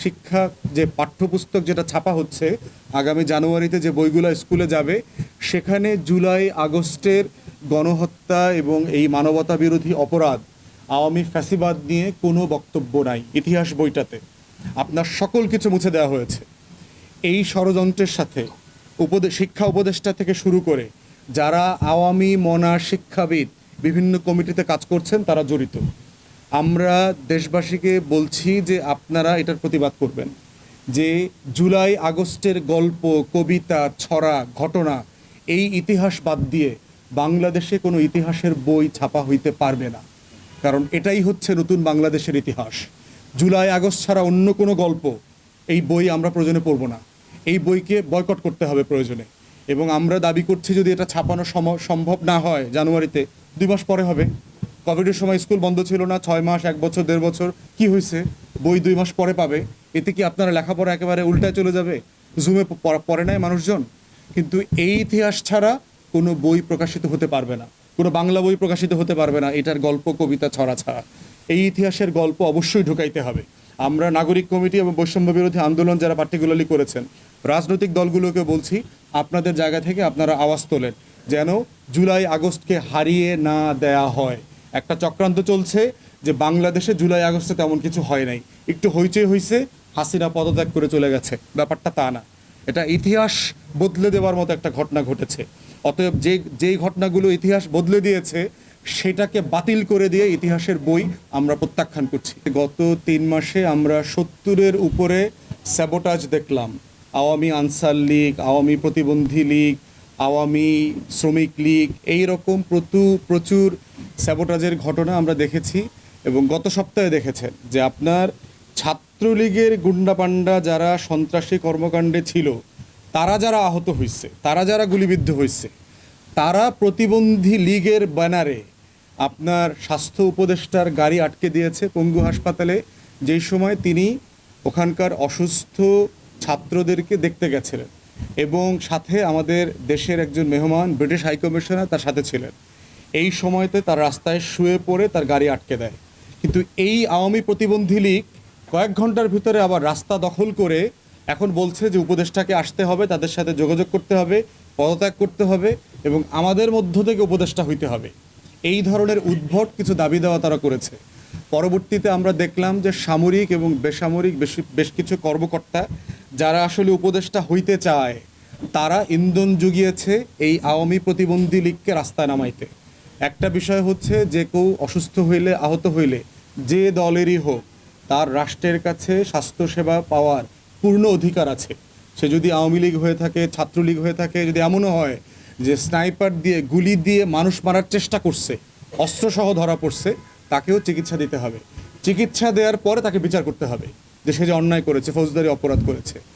শিক্ষা যে পাঠ্যপুস্তক যেটা ছাপা হচ্ছে আগামী জানুয়ারিতে যে বইগুলো স্কুলে যাবে, সেখানে জুলাই আগস্টের গণহত্যা এবং এই মানবতা বিরোধী অপরাধ, আওয়ামী ফ্যাসিবাদ নিয়ে কোনো বক্তব্য নাই। ইতিহাস বইটাতে আপনার সকল কিছু মুছে দেওয়া হয়েছে। এই ষড়যন্ত্রের সাথে শিক্ষা উপদেষ্টা থেকে শুরু করে যারা আওয়ামী মনা শিক্ষাবিদ বিভিন্ন কমিটিতে কাজ করছেন তারা জড়িত। আমরা দেশবাসীকে বলছি যে আপনারা এটার প্রতিবাদ করবেন, যে জুলাই আগস্টের গল্প, কবিতা, ছড়া, ঘটনা, এই ইতিহাস বাদ দিয়ে বাংলাদেশে কোনো ইতিহাসের বই ছাপা হইতে পারবে না। কারণ এটাই হচ্ছে নতুন বাংলাদেশের ইতিহাস। জুলাই আগস্ট ছাড়া অন্য কোনো গল্প, এই বই আমরা প্রয়োজনে পড়ব না। এই বইকে বয়কট করতে হবে প্রয়োজনে। এবং আমরা দাবি করছি যদি এটা ছাপানো সম্ভব না হয় জানুয়ারিতে, 2 মাস পরে হবে। কোভিডের সময় স্কুল বন্ধ ছিল না, 6 মাস, 1 বছর, 1.5 বছর, কি হয়েছে? বই 2 মাস পরে পাবে। এতে কি আপনারা লেখাপড়া একেবারে উল্টায় চলে যাবে? জুমে পড়ে নাই মানুষজন। কিন্তু এই ইতিহাস ছাড়া কোনো বই প্রকাশিত হতে পারবে না, কোনো বাংলা বই প্রকাশিত হতে পারবে না এটার গল্প, কবিতা, ছড়া ছাড়া। এই ইতিহাসের গল্প অবশ্যই ঢুকাইতে হবে। আমরা নাগরিক কমিটি এবং বৈষম্য বিরোধী আন্দোলন যারা পার্টিকুলারলি করেছেন, রাজনৈতিক দলগুলোকে বলছি আপনাদের জায়গা থেকে আপনারা আওয়াজ তোলেন যেন জুলাই আগস্টকে হারিয়ে না দেয়া হয়। একটা চক্রান্ত চলছে যে বাংলাদেশে জুলাই আগস্টে তেমন কিছু হয় নাই, একটু হইচই হয়েছে, হাসিনা পদত্যাগ করে চলে গেছে। ব্যাপারটা তা না, এটা ইতিহাস বদলে দেওয়ার মতো একটা ঘটনা ঘটেছে। অতএব যেই ঘটনাগুলো ইতিহাস বদলে দিয়েছে সেটাকে বাতিল করে দিয়ে ইতিহাসের বই আমরা প্রত্যাখ্যান করছি। গত 3 মাসে আমরা 70-এর উপরে স্যাবোটাজ দেখলাম। আওয়ামী আনসার লীগ, আওয়ামী প্রতিবন্ধী লীগ, আওয়ামী শ্রমিক লীগ, এই রকম প্রচুর স্যাবোটাজের ঘটনা আমরা দেখেছি। এবং গত সপ্তাহে দেখেছেন যে আপনার ছাত্রলীগের গুন্ডাপান্ডা যারা সন্ত্রাসী কর্মকাণ্ডে ছিল, তারা যারা আহত হয়েছে, তারা যারা গুলিবিদ্ধ হয়েছে, তারা প্রতিবন্ধী লীগের ব্যানারে আপনার স্বাস্থ্য উপদেষ্টার গাড়ি আটকে দিয়েছে পঙ্গু হাসপাতালে, যেই সময় তিনি ওখানকার অসুস্থ ছাত্রদেরকে দেখতে গেছিলেন। এবং সাথে আমাদের দেশের একজন মেহমান ব্রিটিশ হাইকমিশনার তার সাথে ছিলেন। এই সময়তে তার রাস্তায় শুয়ে পড়ে তার গাড়ি আটকে দেয়। কিন্তু এই আওয়ামী প্রতিবন্ধী লীগ কয়েক ঘন্টার ভিতরে আবার রাস্তা দখল করে এখন বলছে যে উপদেষ্টাকে আসতে হবে, তাদের সাথে যোগাযোগ করতে হবে, পদত্যাগ করতে হবে এবং আমাদের মধ্য থেকে উপদেষ্টা হইতে হবে। এই ধরনের উদ্ভট কিছু দাবি দেওয়া তারা করেছে। পরবর্তীতে আমরা দেখলাম যে সামরিক এবং বেসামরিক বেশ কিছু কর্মকর্তা যারা আসলে উপদেষ্টা হইতে চায়, তারা ইন্ধন জুগিয়েছে এই আওয়ামী প্রতিবন্ধী লীগকে রাস্তায় নামাইতে। একটা বিষয় হচ্ছে যে কেউ অসুস্থ হইলে, আহত হইলে, যে দলেরই হোক, তার রাষ্ট্রের কাছে স্বাস্থ্যসেবা পাওয়ার পূর্ণ অধিকার আছে। সে যদি আওয়ামী লীগ হয়ে থাকে, ছাত্রলীগ হয়ে থাকে, যদি এমনও হয় যে স্নাইপার দিয়ে গুলি দিয়ে মানুষ মারার চেষ্টা করছে, অস্ত্রসহ ধরা পড়ছে, তাকেও চিকিৎসা দিতে হবে। চিকিৎসা দেওয়ার পরে তাকে বিচার করতে হবে যে সে যে অন্যায় করেছে, ফৌজদারি অপরাধ করেছে।